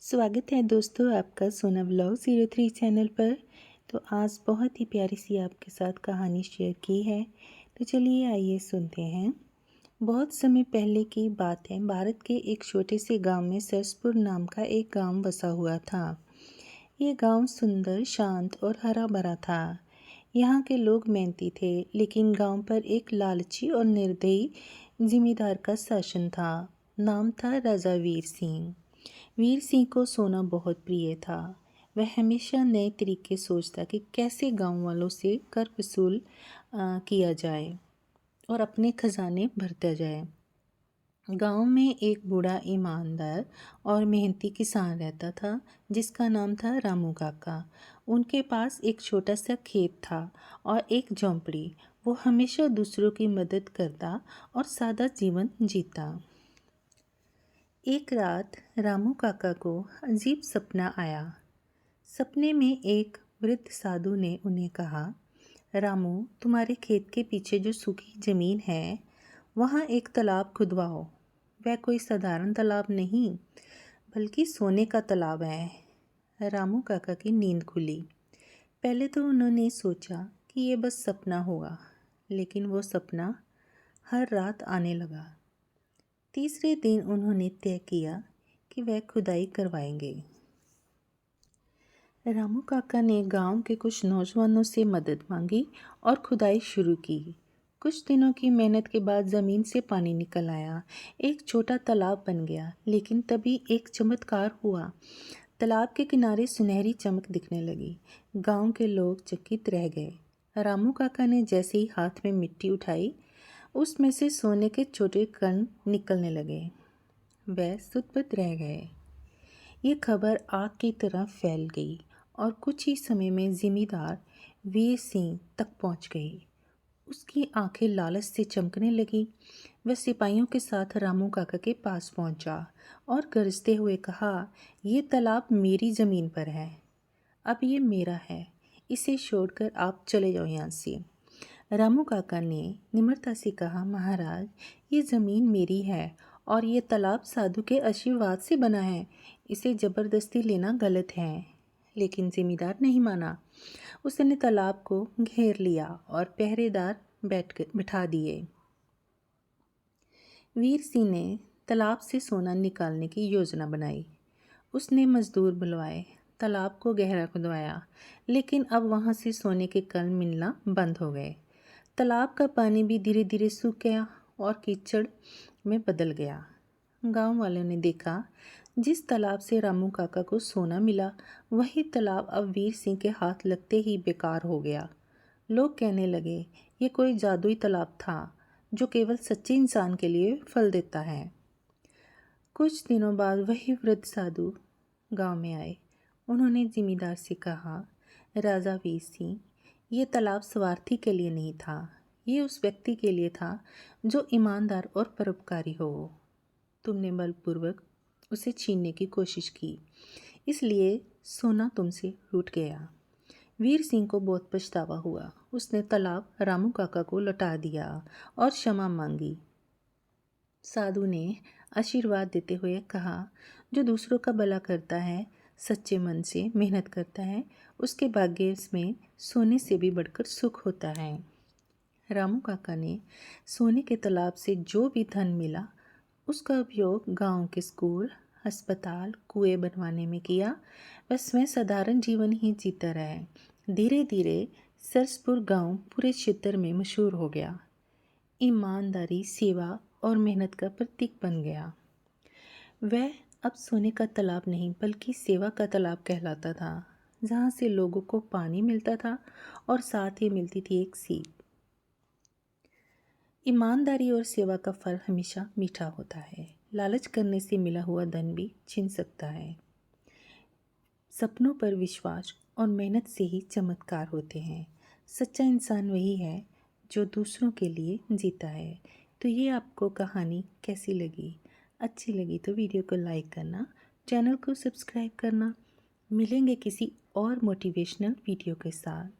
स्वागत है दोस्तों आपका सोना व्लॉग 03 चैनल पर। तो आज बहुत ही प्यारी सी आपके साथ कहानी शेयर की है। तो चलिए आइए सुनते हैं। बहुत समय पहले की बात है। भारत के एक छोटे से गांव में सरसपुर नाम का एक गांव बसा हुआ था। ये गांव सुंदर, शांत और हरा भरा था। यहाँ के लोग मेहनती थे, लेकिन गांव पर एक लालची और निर्दयी जिम्मेदार का शासन था। नाम था राजा वीर सिंह। वीर सिंह को सोना बहुत प्रिय था। वह हमेशा नए तरीके सोचता कि कैसे गांव वालों से कर वसूल किया जाए और अपने खजाने भरता जाए। गांव में एक बूढ़ा ईमानदार और मेहनती किसान रहता था, जिसका नाम था रामू काका। उनके पास एक छोटा सा खेत था और एक झोंपड़ी। वो हमेशा दूसरों की मदद करता और सादा जीवन जीता। एक रात रामू काका को अजीब सपना आया। सपने में एक वृद्ध साधु ने उन्हें कहा, रामू, तुम्हारे खेत के पीछे जो सूखी ज़मीन है, वहाँ एक तालाब खुदवाओ। वह कोई साधारण तालाब नहीं, बल्कि सोने का तालाब है। रामू काका की नींद खुली। पहले तो उन्होंने सोचा कि ये बस सपना होगा, लेकिन वो सपना हर रात आने लगा। तीसरे दिन उन्होंने तय किया कि वह खुदाई करवाएंगे। रामू काका ने गांव के कुछ नौजवानों से मदद मांगी और खुदाई शुरू की। कुछ दिनों की मेहनत के बाद ज़मीन से पानी निकल आया। एक छोटा तालाब बन गया। लेकिन तभी एक चमत्कार हुआ। तालाब के किनारे सुनहरी चमक दिखने लगी। गांव के लोग चकित रह गए। रामू काका ने जैसे ही हाथ में मिट्टी उठाई, उसमें से सोने के छोटे कण निकलने लगे। वह सुतपत रह गए। ये खबर आग की तरह फैल गई और कुछ ही समय में जिम्मेदार वीर सिंह तक पहुंच गई। उसकी आंखें लालच से चमकने लगी। वह सिपाहियों के साथ रामू काका के पास पहुंचा और गरजते हुए कहा, ये तालाब मेरी ज़मीन पर है। अब ये मेरा है। इसे छोड़कर आप चले जाओ यहाँ से। रामू काका ने निम्रता से कहा, महाराज, ये ज़मीन मेरी है और ये तालाब साधु के आशीर्वाद से बना है। इसे ज़बरदस्ती लेना गलत है। लेकिन ज़मींदार नहीं माना। उसने तालाब को घेर लिया और पहरेदार बिठा दिए। वीर सिंह ने तालाब से सोना निकालने की योजना बनाई। उसने मजदूर बुलवाए, तालाब को गहरा खुदवाया, लेकिन अब वहाँ से सोने के कण मिलना बंद हो गए। तालाब का पानी भी धीरे धीरे सूख गया और कीचड़ में बदल गया। गांव वालों ने देखा, जिस तालाब से रामू काका को सोना मिला, वही तालाब अब वीर सिंह के हाथ लगते ही बेकार हो गया। लोग कहने लगे, ये कोई जादुई तालाब था जो केवल सच्चे इंसान के लिए फल देता है। कुछ दिनों बाद वही वृद्ध साधु गांव में आए। उन्होंने जिम्मेदार से कहा, राजा वीर सिंह, ये तालाब स्वार्थी के लिए नहीं था। ये उस व्यक्ति के लिए था जो ईमानदार और परोपकारी हो। तुमने बलपूर्वक उसे छीनने की कोशिश की, इसलिए सोना तुमसे लूट गया। वीर सिंह को बहुत पछतावा हुआ। उसने तालाब रामू काका को लौटा दिया और क्षमा मांगी। साधु ने आशीर्वाद देते हुए कहा, जो दूसरों का भला करता है, सच्चे मन से मेहनत करता है, उसके भाग्य में सोने से भी बढ़कर सुख होता है। रामू काका ने सोने के तालाब से जो भी धन मिला, उसका उपयोग गांव के स्कूल, अस्पताल, कुएं बनवाने में किया। वह स्वयं साधारण जीवन ही जीता रहा। धीरे धीरे सरसपुर गांव पूरे क्षेत्र में मशहूर हो गया। ईमानदारी, सेवा और मेहनत का प्रतीक बन गया। वह अब सोने का तालाब नहीं, बल्कि सेवा का तालाब कहलाता था, जहाँ से लोगों को पानी मिलता था और साथ ही मिलती थी एक सीख। ईमानदारी और सेवा का फल हमेशा मीठा होता है। लालच करने से मिला हुआ धन भी छिन सकता है। सपनों पर विश्वास और मेहनत से ही चमत्कार होते हैं। सच्चा इंसान वही है जो दूसरों के लिए जीता है। तो ये आपको कहानी कैसी लगी? अच्छी लगी तो वीडियो को लाइक करना, चैनल को सब्सक्राइब करना। मिलेंगे किसी और मोटिवेशनल वीडियो के साथ।